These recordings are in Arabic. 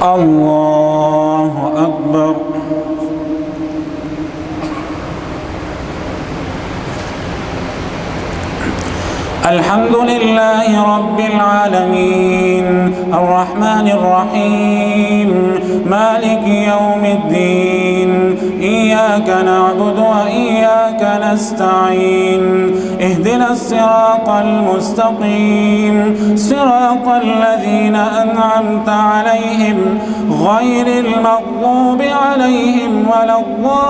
الله أكبر. الحمد لله رب العالمين الرحمن الرحيم مالك يوم الدين إياك نعبد وإياك نستعين اهدنا الصراط المستقيم صراط الذين أنعمت عليهم غير المغضوب عليهم ولا الضالين.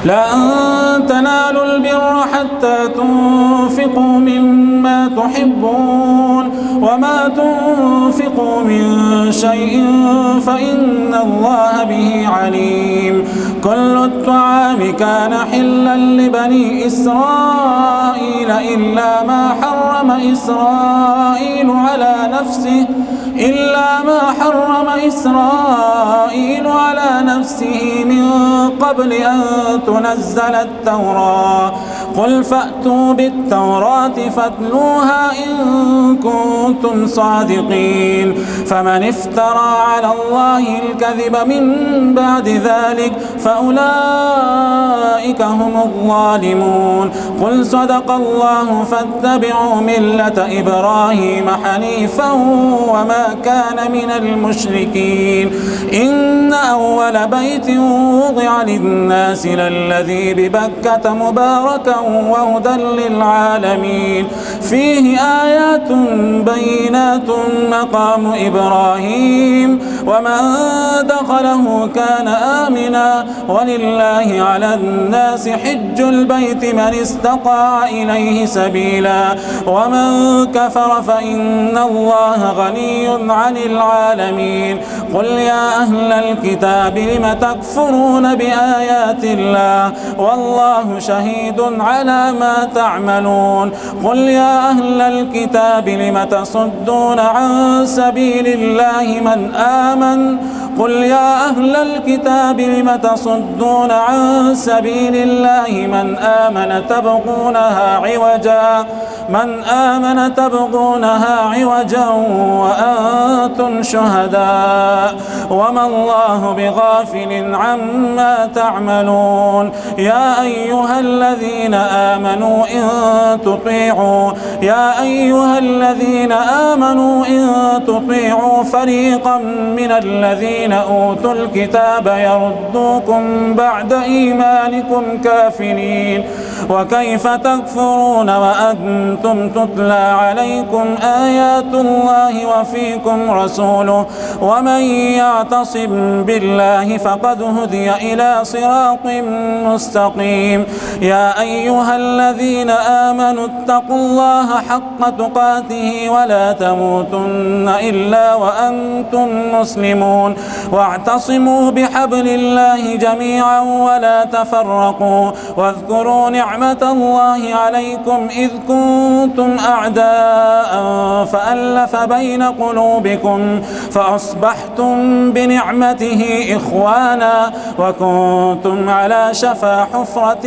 لن تنالوا البر حتى تنفقوا مما تحبون وما تنفقوا من شيء فإن الله به عليم. كل الطعام كان حلا لبني إسرائيل إلا ما حرم إسرائيل على نفسه من قبل أن تنزل التوراة. قل فأتوا بالتوراة فاتلوها إن كنتم صادقين. فمن افترى على الله الكذب من بعد ذلك فأولئك هم الظالمون. قل صدق الله فاتبعوا ملة إبراهيم حنيفا وما كان من المشركين. إن أول بيت وضع للناس للذي ببكة مباركا وهدى للعالمين فيه آيات بينات مقام إبراهيم ومن دخله كان آمنا ولله على الناس حج البيت من استطاع إليه سبيلا ومن كفر فإن الله غني عن العالمين. قل يا أهل الكتاب لم تكفرون بآيات الله والله شهيد على ما تعملون. قل يا أهل الكتاب لم تصدون عن سبيل الله من آمن قل يا أهل الكتاب لم تصدون عن سبيل الله من آمن تبغونها عوجا وأنتم شهداء وما الله بغافل عما تعملون. يا أيها الذين آمنوا إن تطيعوا فريقا من الذين أوتوا الكتاب يردوكم بعد إيمانكم كافرين. وكيف تكفرون وأنتم تتلى عليكم آيات الله وفيكم رسوله ومن يعتصم بالله فقد هدي إلى صراط مستقيم. يا أيها الذين آمنوا اتقوا الله حق تقاته ولا تموتن إلا وأنتم مسلمون واعتصموا بحبل الله جميعا ولا تفرقوا واذكروا نعمة الله عليكم إذ كنتم أعداء فألف بين قلوبكم فأصبحتم بنعمته إخوانا وكنتم على شفا حفرة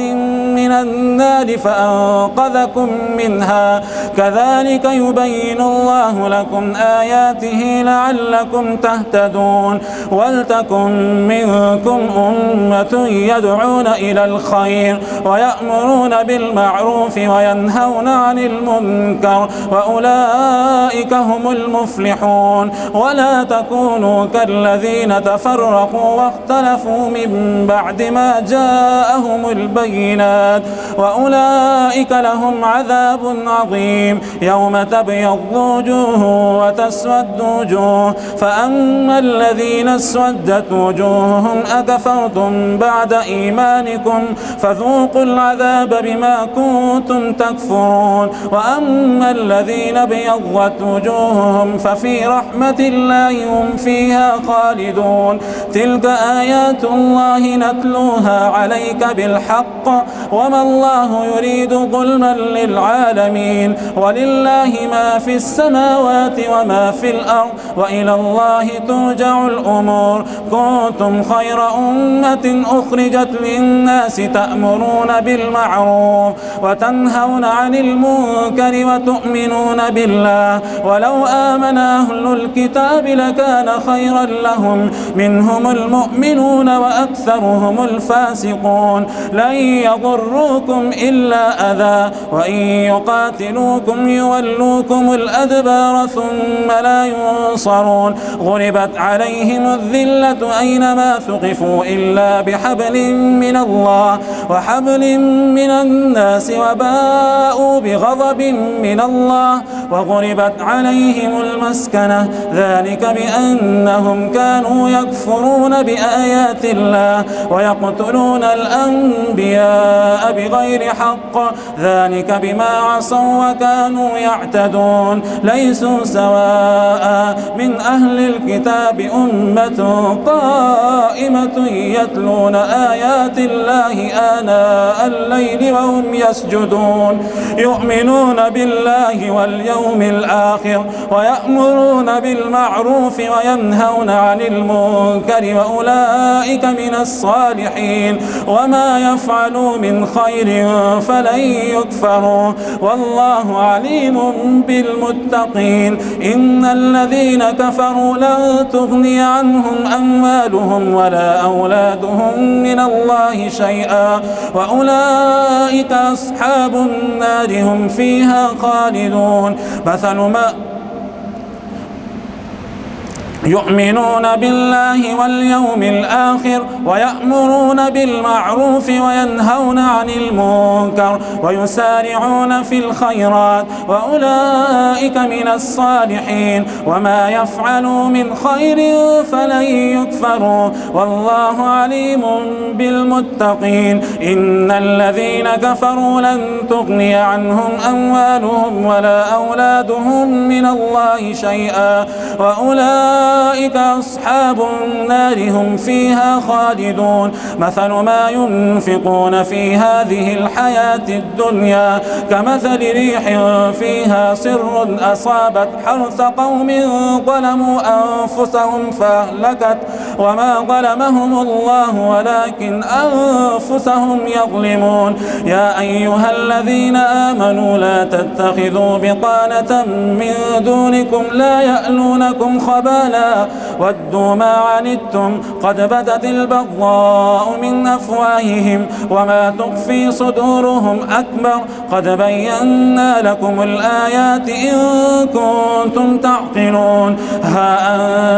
من النار فأنقذكم منها. كذلك يبين الله لكم آياته لعلكم تهتدون. ولتكن منكم أمة يدعون إلى الخير ويأمرون بالمعروف وينهون عن المنكر وأولئك هم المفلحون. ولا تكونوا كالذين تفرقوا واختلفوا من بعد ما جاءهم البينات وأولئك لهم عذاب عظيم. يوم تبيض وجوه وتسود وجوه فأما الذين اسودت وجوههم أكفرتم بعد إيمانكم فذوقوا العذاب بما كنتم تكفرون. وأما الذين ابيضت وجوههم ففي رحمة الله هم فيها خالدون. تلك آيات الله نتلوها عليك بالحق وما الله يريد ظلما للعالمين. ولله ما في السماوات وما في الأرض وإلى الله ترجع الأمور. كنتم خير أمة أخرجت للناس تأمرون بالمعروف بالمعروف وتنهون عن المنكر وتؤمنون بالله ولو آمن أهل الكتاب لكان خيرا لهم منهم المؤمنون وأكثرهم الفاسقون لن يضروكم إلا أذى وإن يقاتلوكم يولوكم الأدبار ثم لا ينصرون غلبت عليهم الذلة أينما ثقفوا إلا بحبل من الله وحبل من الناس وباءوا بغضب من الله وغلبت عليهم المسكنة ذلك بأنهم كانوا يكفرون بآيات الله ويقتلون الأنبياء بغير حق ذلك بما عصوا وكانوا يعتدون ليسوا سواء من أهل الكتاب أمة قائمة يتلون آيات الله آناء الليل وهم يسجدون يؤمنون بالله واليوم الآخر ويأمرون بالمعروف وينهون عن المنكر وأولئك من الصالحين وما يفعلوا من خير فلن يكفروا والله عليم بالمتقين إن الذين كفروا لن تغني عنهم أموالهم ولا أولادهم من الله شيئا وأولئك أصحاب النار هم فيها خالدون مثل ما يؤمنون بالله واليوم الآخر ويأمرون بالمعروف وينهون عن المنكر ويسارعون في الخيرات وأولئك من الصالحين وما يفعلوا من خير فلن يكفروا والله عليم بالمتقين إن الذين كفروا لن تغني عنهم أموالهم ولا أولادهم من الله شيئا وأولئك أصحاب النار هم فيها خالدون مثل ما ينفقون في هذه الحياة الدنيا كمثل ريح فيها سر أصابت حرث قوم ظلموا أنفسهم فأهلكت وما ظلمهم الله ولكن أنفسهم يظلمون يا أيها الذين آمنوا لا تتخذوا بطانة من دونكم لا يألونكم خبالا ودوا ما عنتم قد بدت البغضاء من أفواههم وما تخفي صدورهم أكبر قد بينا لكم الآيات إن كنتم تعقلون ها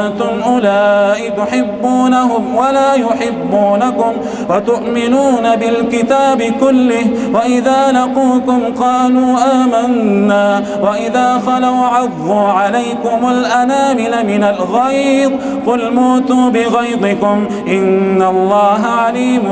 أنتم أولئك تحبونهم ولا يحبونكم وتؤمنون بالكتاب كله وإذا لقوكم قالوا آمنا وإذا خلوا عضوا عليكم الأنامل من الغيظ قل موتوا بغيظكم إن الله عليم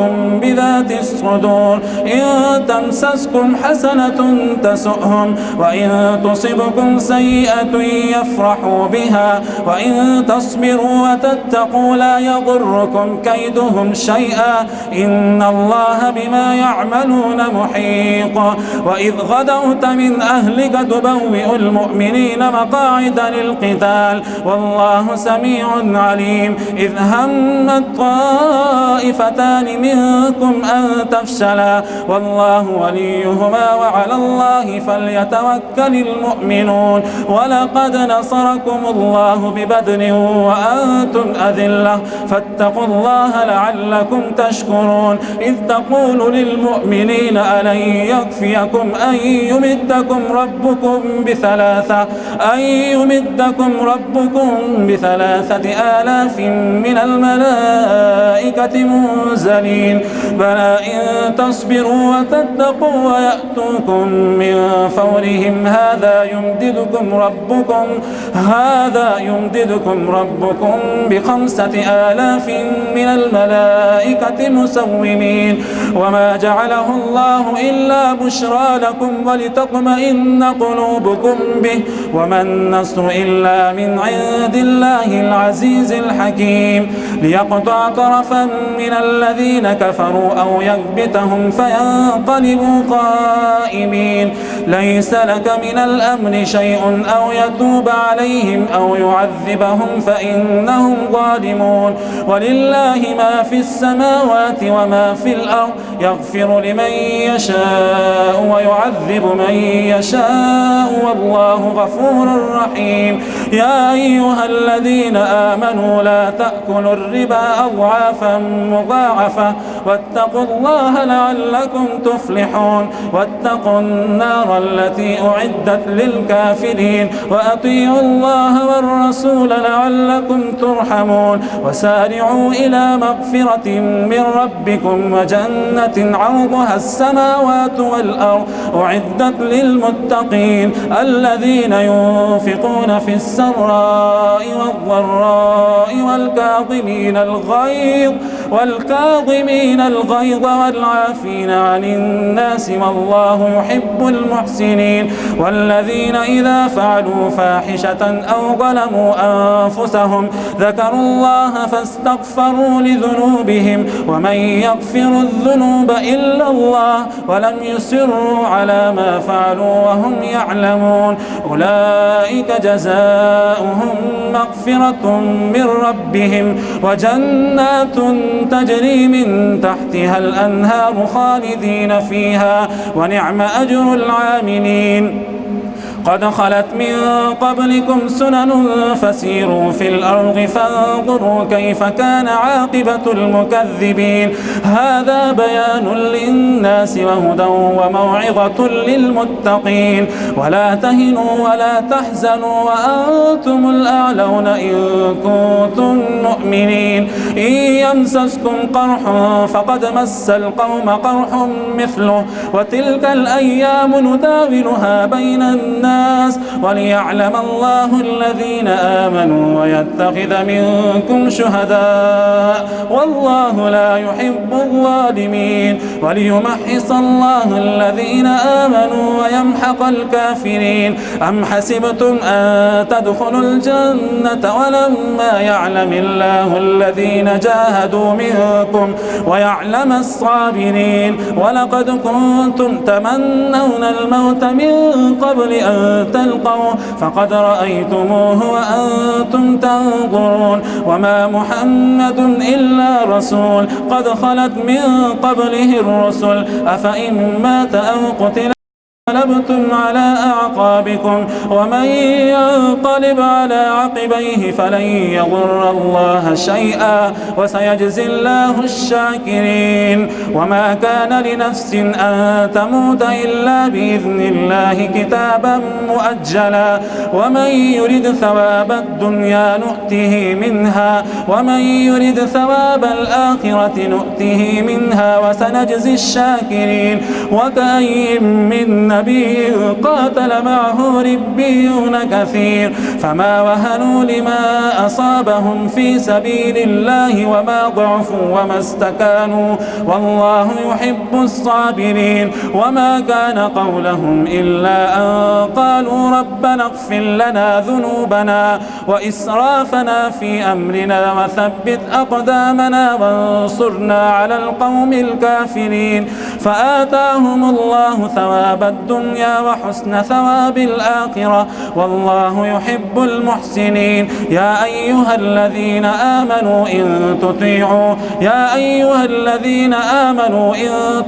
بذات الصدور إن تمسسكم حسنة تسؤهم وإن تصبكم سيئة يفرحوا بها وإن تصبروا وتتقوا لا يضركم كيدهم شيئا إن الله بما يعملون محيط وإذ غدوت من أهلك تبوئ المؤمنين مقاعد للقتال والله سميع عليم إذ همت طائفتان منكم أن تفشلا والله وليهما وعلى الله فليتوكل المؤمنون ولقد نصركم الله ببدر وأنتم أذلة فاتقوا الله لعلكم تشكرون إذ تقول للمؤمنين ألن يكفيكم أن يمدكم ربكم بثلاثة آلاف من الملائكة منزلين بلى إن تصبروا وتتقوا ويأتوكم من فورهم هذا يمددكم ربكم ب5,000 من الملائكة مسومين وما جعله الله إلا بشرى لكم ولتطمئن قلوبكم به وما النصر إلا من عند الله العزيز الحكيم ليقطع طرفا من الذين كفروا أو يكبتهم فينقلبوا خائبين. ليس لك من الأمر شيء أو يتوب عليهم أو يعذبهم فإنهم ظالمون. ولله ما في السماوات وما في الأرض يغفر لمن يشاء ويعذب من يشاء والله غفور رحيم. يا أيها الذين آمنوا لا تأكلوا الربا أضعافا مضاعفة واتقوا الله لعلكم تفلحون. واتقوا النار التي أعدت للكافرين وأطيعوا الله والرسول لعلكم ترحمون. وسارعوا إلى مغفرة من ربكم وجنة عرضها السماوات والأرض أعدت للمتقين الذين ينفقون في السراء والضراء والكاظمين الغيظ والعافين عن الناس والله يحب المحسنين. والذين إذا فعلوا فاحشة أو ظلموا أنفسهم ذكروا الله فاستغفروا لذنوبهم ومن يغفر الذنوب إلا الله ولم يصروا على ما فعلوا وهم يعلمون. أولئك جزاؤهم مغفرة من ربهم وجنات تجري من تحتها الأنهار خالدين فيها ونعم أجر العاملين. قد خلت من قبلكم سنن فسيروا في الأرض فانظروا كيف كان عاقبة المكذبين. هذا بيان للناس وهدى وموعظة للمتقين. ولا تهنوا ولا تحزنوا وأنتم الأعلون إن كنتم مؤمنين. إن يمسسكم قرح فقد مس القوم قرح مثله وتلك الأيام نداولها بين الناس وليعلم الله الذين آمنوا ويتخذ منكم شهداء والله لا يحب الظالمين. وليمحص الله الذين آمنوا ويمحق الكافرين. أم حسبتم أن تدخلوا الجنة ولما يعلم الله الذين جاهدوا منكم ويعلم الصابرين. ولقد كنتم تمنون الموت من قبل أن تلقوا فقد رأيتموه وأنتم تنظرون. وما محمد إلا رسول قد خلت من قبله الرسل أفإن مات أو قتل انقلبتم على أعقابكم ومن ينقلب على عقبيه فلن يضر الله شيئا وسيجزي الله الشاكرين. وما كان لنفس أن تموت إلا بإذن الله كتابا مؤجلا. ومن يرد ثواب الدنيا نؤته منها ومن يرد ثواب الآخرة نؤته منها وسنجزي الشاكرين. وكأي من نبي قاتل معه ربيون كثير فما وهنوا لما أصابهم في سبيل الله وما ضعفوا وما استكانوا والله يحب الصابرين. وما كان قولهم إلا أن قالوا ربنا اغفر لنا ذنوبنا وإسرافنا في أمرنا وثبت أقدامنا وانصرنا على القوم الكافرين. فآتاهم الله ثواب الدنيا وحسن ثواب الآخرة والله يحب المحسنين. يا أيها الذين آمنوا إن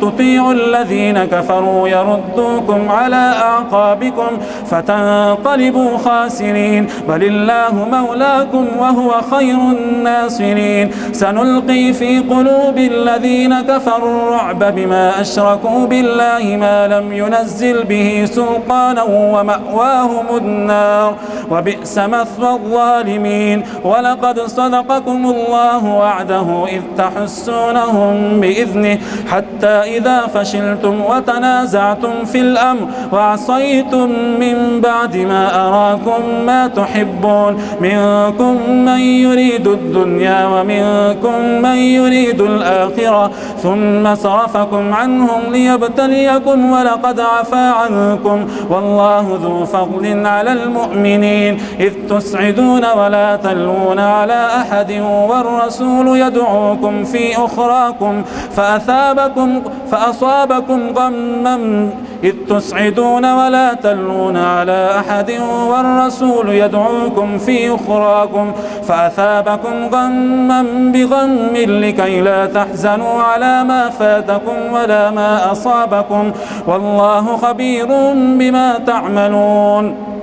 تطيعوا الذين كفروا يردوكم على أعقابكم فتنقلبوا خاسرين. بل الله مولاكم وهو خير الناصرين. سنلقي في قلوب الذين كفروا الرعب بما أشركوا بالله ما لم ينزل به سلطانا ومأواهم النار وبئس مثوى الظالمين. ولقد صدقكم الله وعده إذ تحسونهم بإذنه حتى إذا فشلتم وتنازعتم في الأمر وعصيتم من بعد ما أراكم ما تحبون منكم من يريد الدنيا ومنكم من يريد الآخرة ثم صرفكم عنهم ليبتليكم ولقد عفا ويعفى عنكم والله ذو فضل على المؤمنين إذ تسعدون ولا تلوون على أحد والرسول يدعوكم في أخراكم فأصابكم غما إذ تسعدون ولا تلوون على أحد والرسول يدعوكم في أخراكم فأثابكم غما بغم لكي لا تحزنوا على ما فاتكم ولا ما أصابكم والله خبير بما تعملون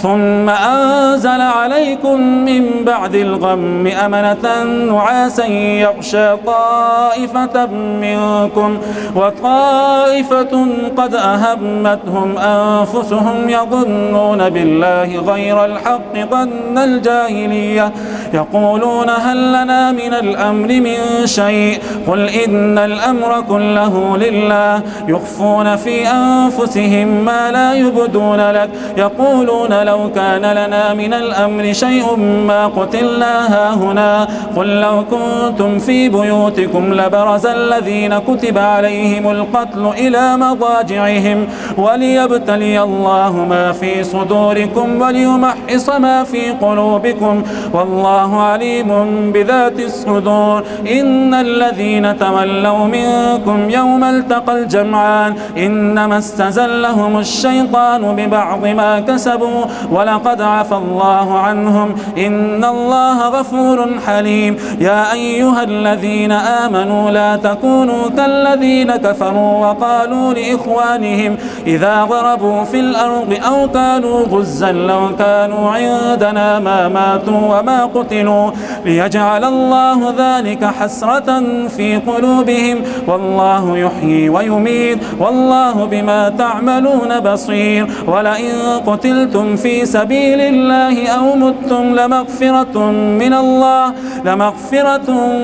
ثم أنزل عليكم من بعد الغم أمنة نعاسا يغشى طائفة منكم وطائفة قد أهمتهم أنفسهم يظنون بالله غير الحق ظن الجاهلية يقولون هل لنا من الأمر من شيء قل إن الأمر كله لله يخفون في أنفسهم ما لا يبدون لك يقولون لو كان لنا من الأمر شيء ما قتلنا هاهنا قل لو كنتم في بيوتكم لبرز الذين كتب عليهم القتل إلى مضاجعهم وليبتلي الله ما في صدوركم وليمحص ما في قلوبكم والله عليم بذات الصدور إن الذين تولوا منكم يوم التقى الجمعان إنما استزلهم الشيطان ببعض ما كسبوا ولقد عفى الله عنهم إن الله غفور حليم يا أيها الذين آمنوا لا تكونوا كالذين كفروا وقالوا لإخوانهم إذا ضربوا في الأرض أو كانوا غزا لو كانوا عندنا ما ماتوا وما قتلوا ليجعل الله ذلك حسرة في قلوبهم والله يحيي ويميت والله بما تعملون بصير ولئن قتلتم في سبيل الله أو متم لمغفرة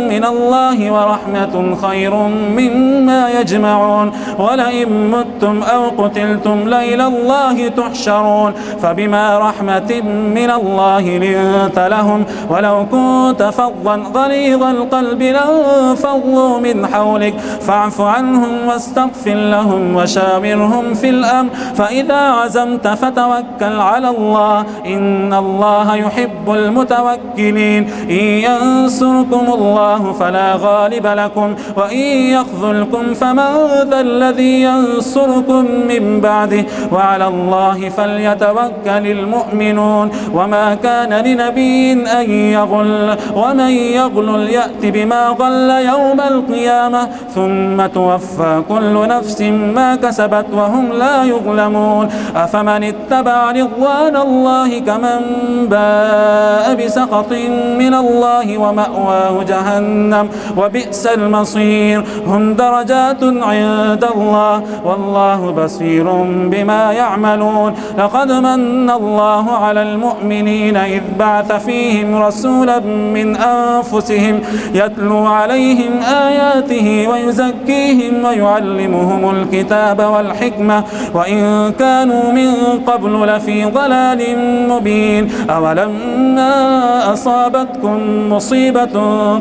من الله ورحمة خير مما يجمعون ولئن متم أو قتلتم لإلى الله تحشرون فبما رحمة من الله لنت لهم ولو كنت فظا غليظ القلب لانفضوا من حولك فاعف عنهم واستغفر لهم وشاورهم في الأمر فإذا عزمت فتوكل على الله إن الله يحب المتوكلين إن ينصركم الله فلا غالب لكم وإن يخذلكم فمن ذا الذي ينصركم من بعده وعلى الله فليتوكل المؤمنون وما كان لنبي أن يغل ومن يغل يأت بما غل يوم القيامة ثم توفى كل نفس ما كسبت وهم لا يظلمون أفمن اتبع رضوان الله كمن باء بسخط من الله ومأواه جهنم وبئس المصير هم درجات عند الله والله بصير بما يعملون لقد من الله على المؤمنين إذ بعث فيهم رسولا من أنفسهم يتلو عليهم آياته ويزكيهم ويعلمهم الكتاب والحكمة وإن كانوا من قبل لفي ضلال مبين أولما أصابتكم مصيبة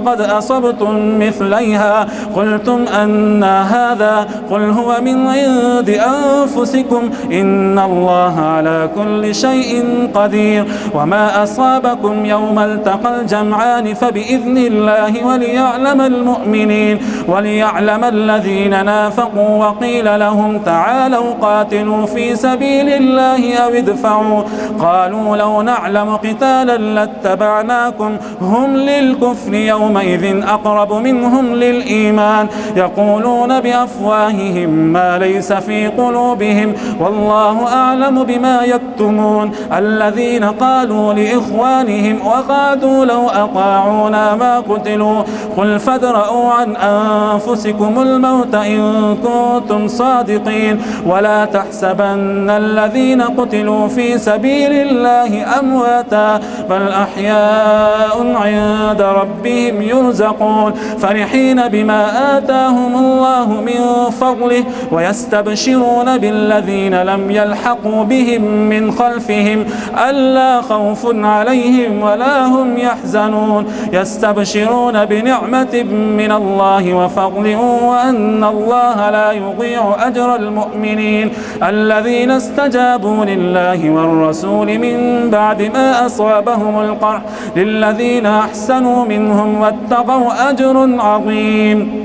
قد أصبتم مثليها قلتم أن هذا قل هو من عند أنفسكم إن الله على كل شيء قدير وما أصابكم يوم التقى الجمعان فبإذن الله وليعلم المؤمنين وليعلم الذين نافقوا وقيل لهم تعالوا قاتلوا في سبيل الله أو ادفعوا قالوا لو نعلم قتالا لاتبعناكم هم للكفر يومئذ أقرب منهم للإيمان يقولون بأفواههم ما ليس في قلوبهم والله أعلم بما يكتمون الذين قالوا لإخوانهم وقعدوا لو أطاعونا ما قتلوا قل فادرءوا عن أنفسكم الموت إن كنتم صادقين ولا تحسبن الذين قتلوا في سبيل الله أمواتا بل أحياء عند ربهم يرزقون فرحين بما آتاهم الله من فضله ويستبشرون بالذين لم يلحقوا بهم من خلفهم ألا خوف عليهم ولا هم يحزنون يستبشرون بنعمة من الله وفضل وأن الله لا يضيع أجر المؤمنين الذين استجابوا لله والرسول من بعد ما أصابهم القرح للذين أحسنوا منهم واتقوا أجر عظيم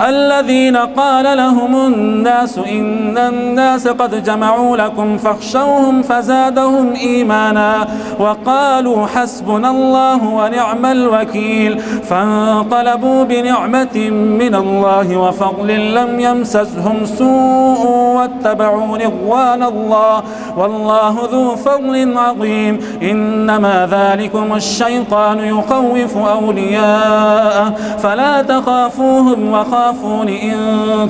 الذين قال لهم الناس إن الناس قد جمعوا لكم فاخشوهم فزادهم إيمانا وقالوا حسبنا الله ونعم الوكيل فانقلبوا بنعمة من الله وفضل لم يمسسهم سوء واتبعوا رضوان الله والله ذو فضل عظيم إنما ذلكم الشيطان يخوف أولياءه فلا تخافوهم وخافون إن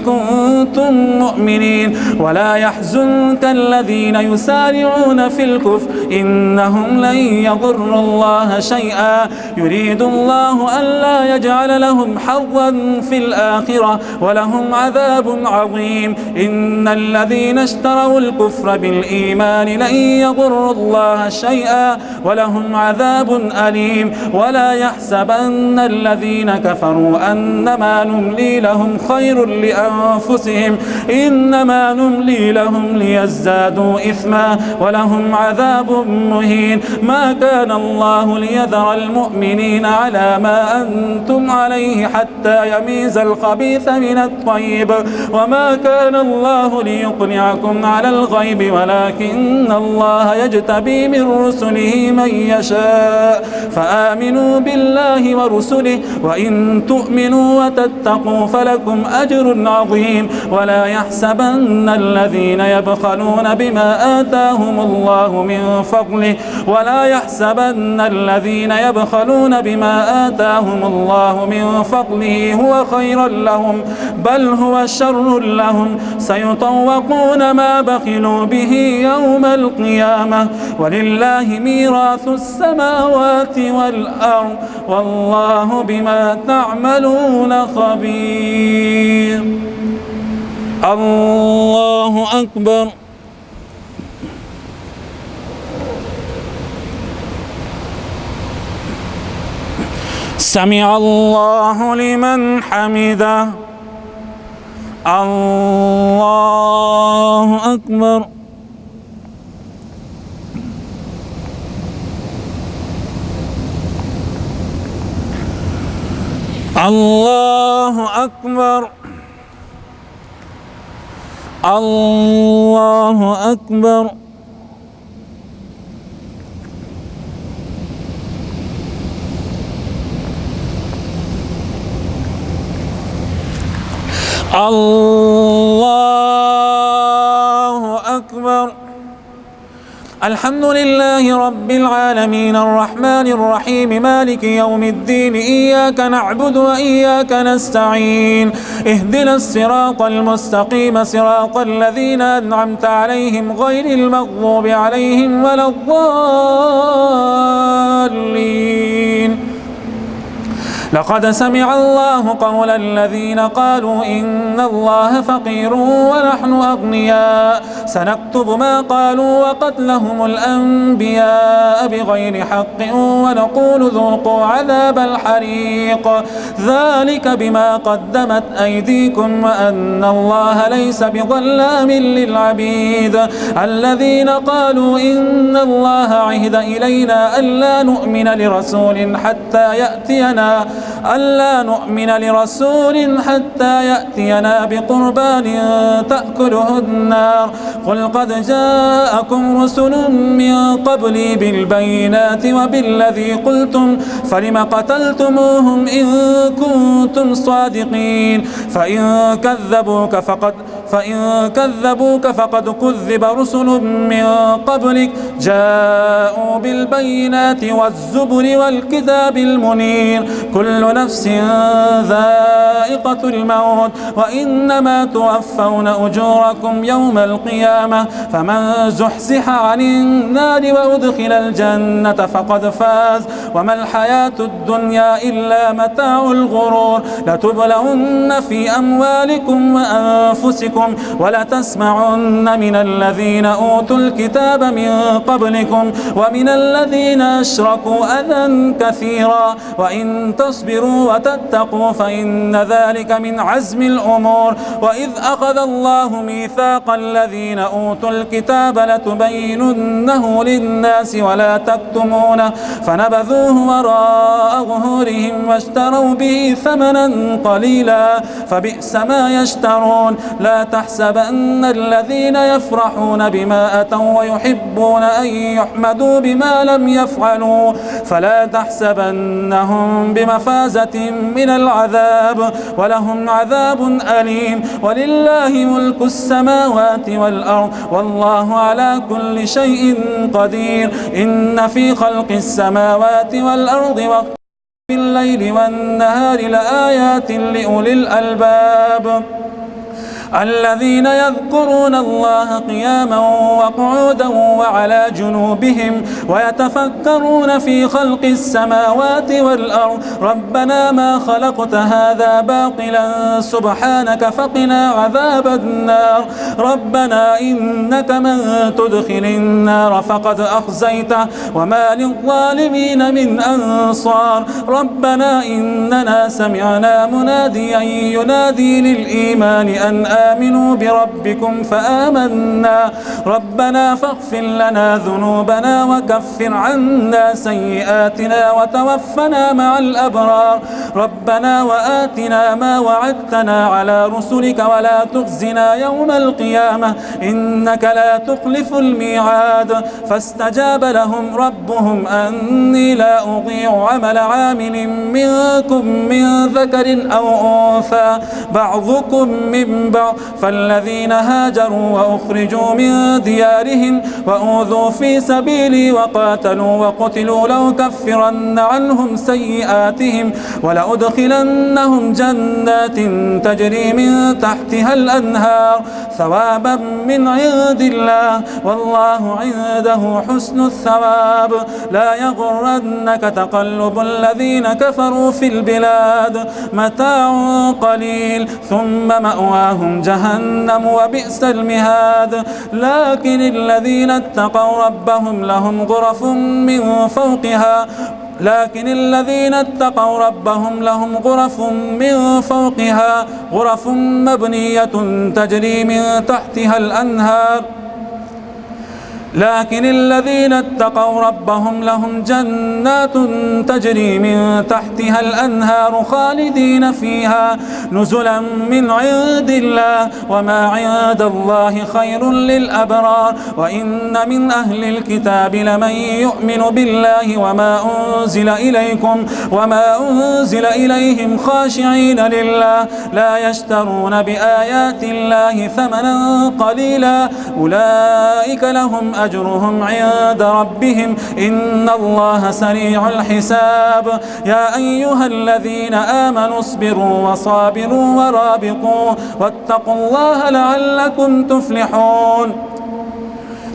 كنتم مؤمنين ولا يحزنك الذين يسارعون في الكفر إنهم لن يضروا الله شيئا يريد الله ألا يجعل لهم حظا في الآخرة ولهم عذاب عظيم إن الذين اشتروا الكفر بالإيمان لن يضروا الله شيئا ولهم عذاب أليم ولا يحسبن الذين كفروا أنما نملي لهم خير لأنفسهم إنما نملي لهم ليزدادوا إثما ولهم عذاب مهين ما كان الله ليذر المؤمنين على ما أنتم عليه حتى يميز الخبيث من الطيب وما كان الله ليطلعكم على الغيب ولكن الله يجتبي من رسله من يشاء فآمنوا بالله ورسله وإن تؤمنوا وتتقوا فلكم أجر عظيم ولا يحسبن الذين يبخلون بما آتاهم الله من فضله ولا يحسبن الذين يبخلون بما آتاهم الله من فضله هو خيرا لهم بل هو شر لهم سيطوقون ما بخلوا به يوم القيامة ولله ميراث السماوات والأرض والله بما تعملون خبير الله أكبر سمع الله لمن حمده الله أكبر الله أكبر الله أكبر الله أكبر الحمد لله رب العالمين الرحمن الرحيم مالك يوم الدين إياك نعبد وإياك نستعين اهدنا الصراط المستقيم صراط الذين أنعمت عليهم غير المغضوب عليهم ولا الضالين لقد سمع الله قول الذين قالوا إن الله فقير ونحن أغنياء سنكتب ما قالوا وقتلهم الأنبياء بغير حق ونقول ذوقوا عذاب الحريق ذلك بما قدمت أيديكم وأن الله ليس بظلام للعبيد الذين قالوا إن الله عهد إلينا ألا نؤمن لرسول حتى يأتينا بقربان تأكله النار قل قد جاءكم رسل من قبلي بالبينات وبالذي قلتم فلم قتلتموهم إن كنتم صادقين فإن كذبوك فقد كذب رسل من قبلك جاءوا بالبينات والزبر والكتاب المنير كل نفس ذائقة ذائقة الموت وإنما توفون أجوركم يوم القيامة فمن زحزح عن النار وأدخل الجنة فقد فاز وما الحياة الدنيا إلا متاع الغرور لتبلغن في أموالكم وأنفسكم ولتسمعن من الذين أوتوا الكتاب من قبلكم ومن الذين أشركوا أذى كثيرا وإن تصبروا وتتقوا فإن ذلك من عزم الأمور وإذ أخذ الله ميثاق الذين أوتوا الكتاب لتبيننه للناس ولا تكتمونه فنبذوه وراء ظهورهم واشتروا به ثمنا قليلا فبئس ما يشترون لا تحسبن الذين يفرحون بما أتوا ويحبون أن يحمدوا بما لم يفعلوا فلا تحسبنهم بمفازة من العذاب ولهم عذاب أليم ولله ملك السماوات والأرض والله على كل شيء قدير إن في خلق السماوات والأرض واختلاف الليل والنهار لآيات لأولي الألباب الذين يذكرون الله قياما وقعودا وعلى جنوبهم ويتفكرون في خلق السماوات والأرض ربنا ما خلقت هذا باطلا سبحانك فقنا عذاب النار ربنا إنك من تدخل النار فقد أخزيته وما للظالمين من أنصار ربنا إننا سمعنا مناديا ينادي للإيمان أن آمنوا بربكم فآمنا ربنا فاغفر لنا ذنوبنا وكفر عنا سيئاتنا وتوفنا مع الأبرار ربنا وآتنا ما وعدتنا على رسلك ولا تخزنا يوم القيامة إنك لا تخلف الميعاد فاستجاب لهم ربهم أني لا أضيع عمل عامل منكم من ذكر أو أنثى بعضكم من بعض فالذين هاجروا وأخرجوا من ديارهم وأوذوا في سبيلي وقاتلوا وقتلوا لأكفرن عنهم سيئاتهم ولأدخلنهم جنات تجري من تحتها الأنهار ثوابا من عند الله والله عنده حسن الثواب لا يغرنك تقلب الذين كفروا في البلاد متاع قليل ثم مأواهم جهنم وبئس المهاد لكن الذين اتقوا ربهم لهم غرف من فوقها غرف مبنية تجري من تحتها الأنهار لكن الذين اتقوا ربهم لهم جنات تجري من تحتها الأنهار خالدين فيها نزلا من عند الله وما عند الله خير للأبرار وإن من أهل الكتاب لمن يؤمن بالله وما أنزل إليهم خاشعين لله لا يشترون بآيات الله ثمنا قليلا أولئك لهم أجرهم عند ربهم إن الله سريع الحساب يا أيها الذين آمنوا اصبروا وصابروا ورابطوا واتقوا الله لعلكم تفلحون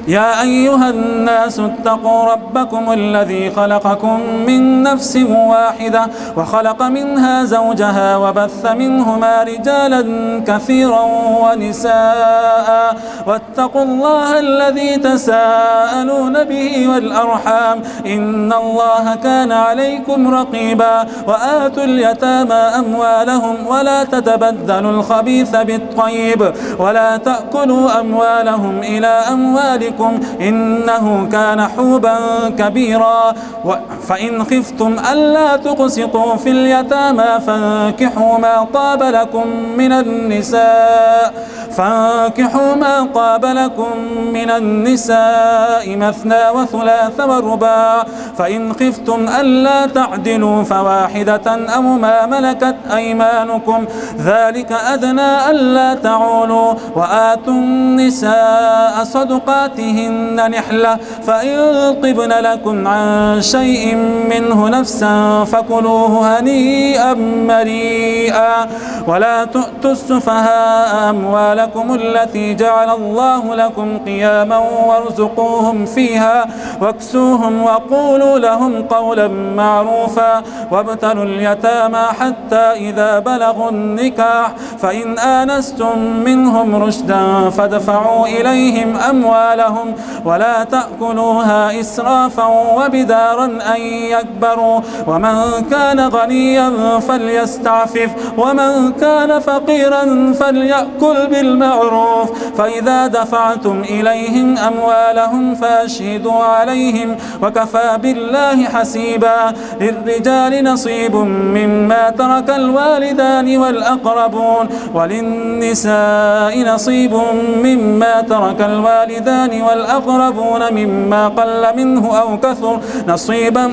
يا أيها الناس اتقوا ربكم الذي خلقكم من نفس واحدة وخلق منها زوجها وبث منهما رجالا كثيرا ونساء واتقوا الله الذي تساءلون به والأرحام إن الله كان عليكم رقيبا وآتوا اليتامى أموالهم ولا تتبدلوا الخبيث بالطيب ولا تأكلوا أموالهم إلى أموالكم إنه كان حوبا كبيرا فإن خفتم ألا تقسطوا في اليتامى فانكحوا ما طاب لكم من النساء فانكحوا ما طاب لكم من النساء مثنى وثلاث ورباع، فإن خفتم ألا تعدلوا فواحدة أو ما ملكت أيمانكم ذلك أدنى ألا تعولوا. وآتوا النساء صدقاتهن نحلة، فإن طبن لكم عن شيء منه نفسا فكلوه هنيئا مريئا. ولا تؤتوا السفهاء أموالكم التي جعل الله لكم قياما وارزقوهم فيها واكسوهم وقولوا لهم قولا معروفا. وابتلوا اليتامى حتى إذا بلغوا النكاح، فإن آنستم منهم رشدا فادفعوا إليهم أموالهم ولا تأكلوها إسرافا وبدارا أن يكبروا. ومن كان غنيا فليستعفف ومن كان فقيرا فليأكل بالمعروف. فإذا دفعتم إليهم أموالهم فأشهدوا عليهم وكفى بالله حسيبا. للرجال نصيب مما ترك الوالدان والأقربون وللنساء نصيب مما ترك الوالدان والأقربون مما قل منه أو كثر نصيبا.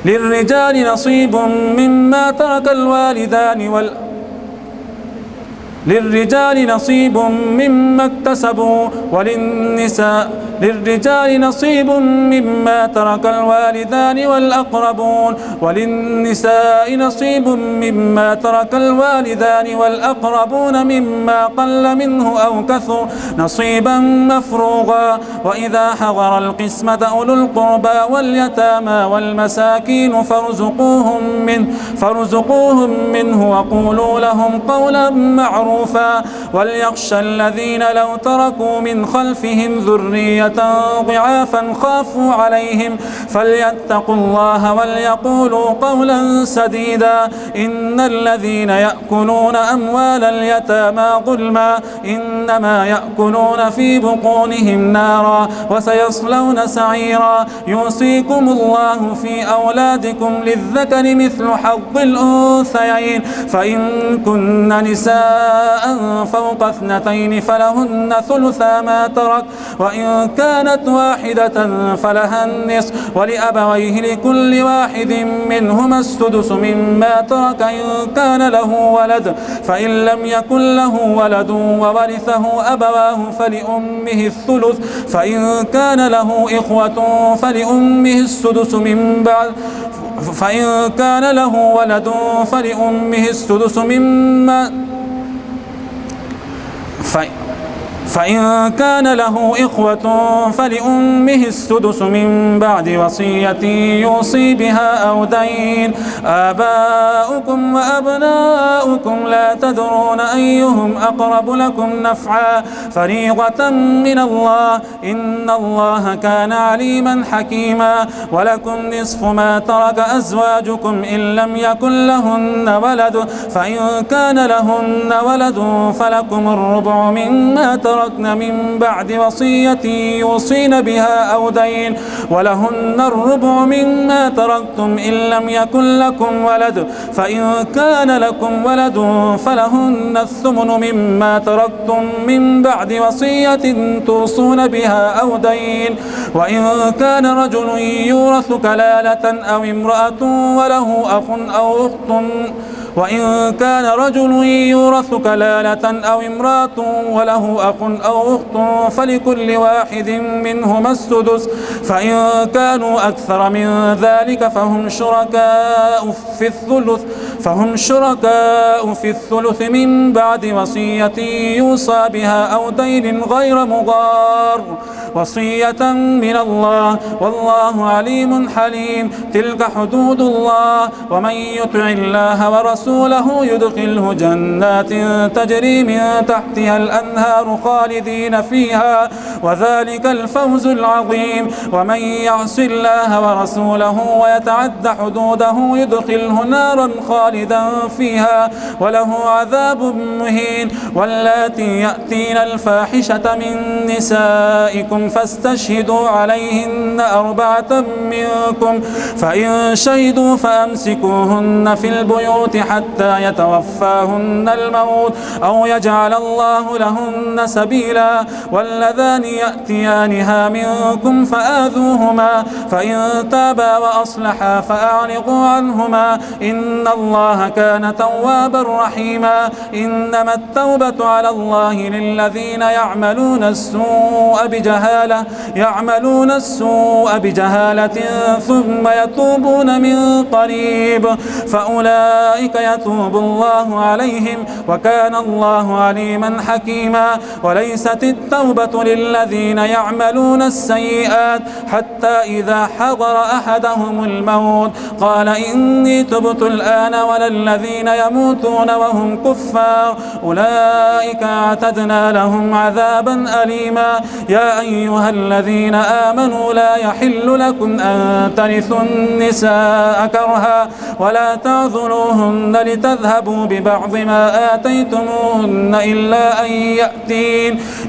للرجال نصيب مما ترك الوالدان للرجال نصيب مما اكتسبوا للرجال نصيب مما ترك الوالدان والأقربون وللنساء نصيب مما ترك الوالدان والأقربون مما قل منه أو كثر نصيبا مفروغا. وإذا حضر القسمة أولو القربى واليتامى والمساكين فارزقوهم منه وقولوا لهم قولا معروفا. وليخشى الذين لو تركوا من خلفهم ذرية ضعافا خافوا عليهم فليتقوا الله وليقولوا قولا سديدا. إن الذين يأكلون أموال اليتامى ظلما إنما يأكلون في بطونهم نارا وسيصلون سعيرا. يوصيكم الله في أولادكم للذكر مثل حظ الأنثيين، فإن كن نساء فوق اثنتين فلهن ثلثا ما ترك، وإن كانت واحدة فلها النصف، ولأبويه لكل واحد منهما السدس مما ترك إن كان له ولد، فإن لم يكن له ولد وورثه أبواه فلأمه الثلث، فإن كان له إخوة فلأمه السدس من بعد، فإن كان له ولد فلأمه السدس فإن كان له إخوة فلأمه السدس من بعد وصية يوصي بها أو دين. آباؤكم وأبناؤكم لا تدرون أيهم أقرب لكم نفعا فريضة من الله إن الله كان عليما حكيما. ولكم نصف ما ترك أزواجكم إن لم يكن لهن ولد، فإن كان لهن ولد فلكم الربع مما تركن من بعد وصية يوصين بها أو دين، ولهن الربع مما تركتم إن لم يكن لكم ولد، فإن كان لكم ولد فلهن الثمن مما تركتم من بعد وصية توصون بها أو دين. وإن كان رجل يورث كلالة أو امرأة وله أخ أو أخت وإن كان رجل يورث كلالة أو امرأة وله أخ أو أخت فلكل واحد منهما السدس، فإن كانوا أكثر من ذلك فهم شركاء في الثلث من بعد وصية يوصى بها أو دين غير مضار، وصية من الله والله عليم حليم. تلك حدود الله ومن يطع الله ورسوله يدخله جنات تجري من تحتها الأنهار خالدين فيها وذلك الفوز العظيم. ومن يعص الله ورسوله ويتعد حدوده يدخله نارا خالدا فيها وله عذاب مهين. واللاتي يأتين الفاحشة من نسائكم فاستشهدوا عليهن 4 منكم، فإن شهدوا فأمسكوهن في البيوت حتى يتوفاهن الموت أو يجعل الله لهن سبيلا. واللذان يأتيانها منكم فآذوهما، فإن تابا وأصلحا فأعرضوا عنهما، إن الله كان توابا رحيما. إنما التوبة على الله للذين يعملون السوء بجهالة ثم يتوبون من قريب فأولئك يتوب الله عليهم وكان الله عليما حكيما. وليست التوبة للذين يعملون السيئات حتى إذا حضر أحدهم الموت قال إني تبت الآن، ولا الذين يموتون وهم كفار أولئك اعتدنا لهم عذابا أليما. يا أيها الذين آمنوا لا يحل لكم أن ترثوا النساء كرها ولا تعذلوهن لتذهبوا ببعض ما آتيتموهن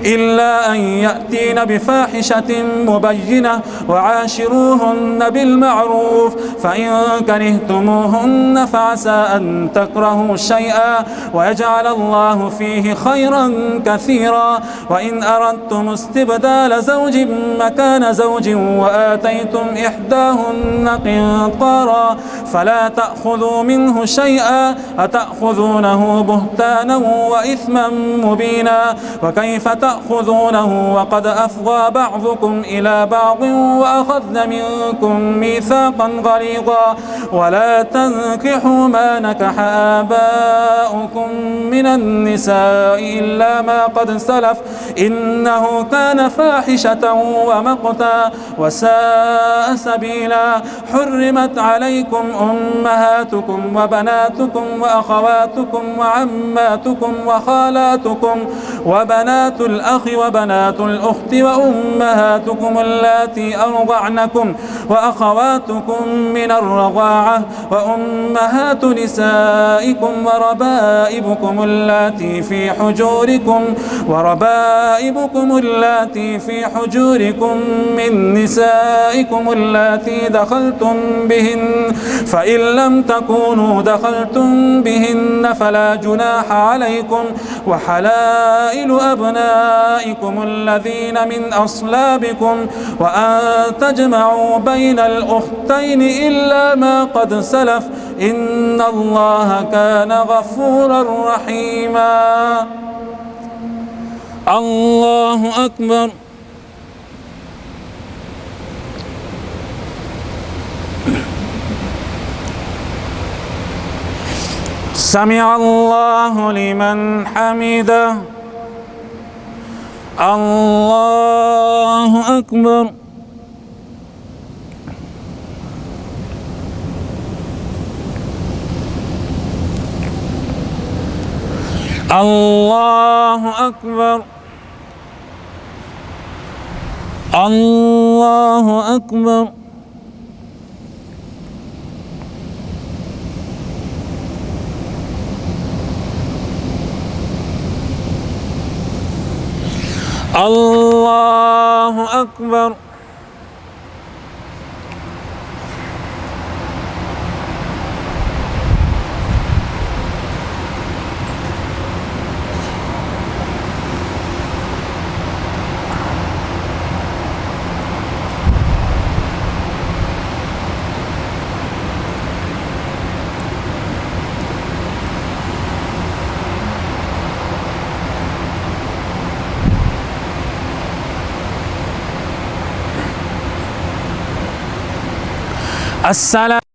إلا أن يأتين بفاحشة مبينة وعاشروهن بالمعروف، فإن كرهتموهن فعسى أن تكرهوا شيئا ويجعل الله فيه خيرا كثيرا. وإن أردتم استبدال زوج مكان زوج وآتيتم إحداهن قنطارا فلا تأخذوا منه شيئا أتأخذونه بهتانا وإثما مبينا. وكيف تأخذونه وقد أفضى بعضكم إلى بعض وأخذن منكم ميثاقا غليظا. ولا تنكحوا ما نكح آباؤكم من النساء إلا ما قد سلف إنه كان فاحشة ومقتا وساء سبيلا. حرمت عليكم أمهاتكم وبناتكم وأخواتكم وعماتكم وخالاتكم وبنات الأخ وبنات الأخت وأمهاتكم اللاتي أرضعنكم وأخواتكم من الرضاعة وأمهات نسائكم وربائبكم اللاتي في حجوركم من نسائكم اللاتي دخلتم بهن، فإن لم تكونوا دخلتم بهن فلا جناح عليكم. وحلائل أبنائكم الذين من أصلابكم وأن تجمعوا بين الأختين إلا ما قد سلف إن الله كان غفورا رحيما. الله أكبر. سمع الله لمن حمده. الله أكبر. الله أكبر. الله أكبر. الله أكبر. السلام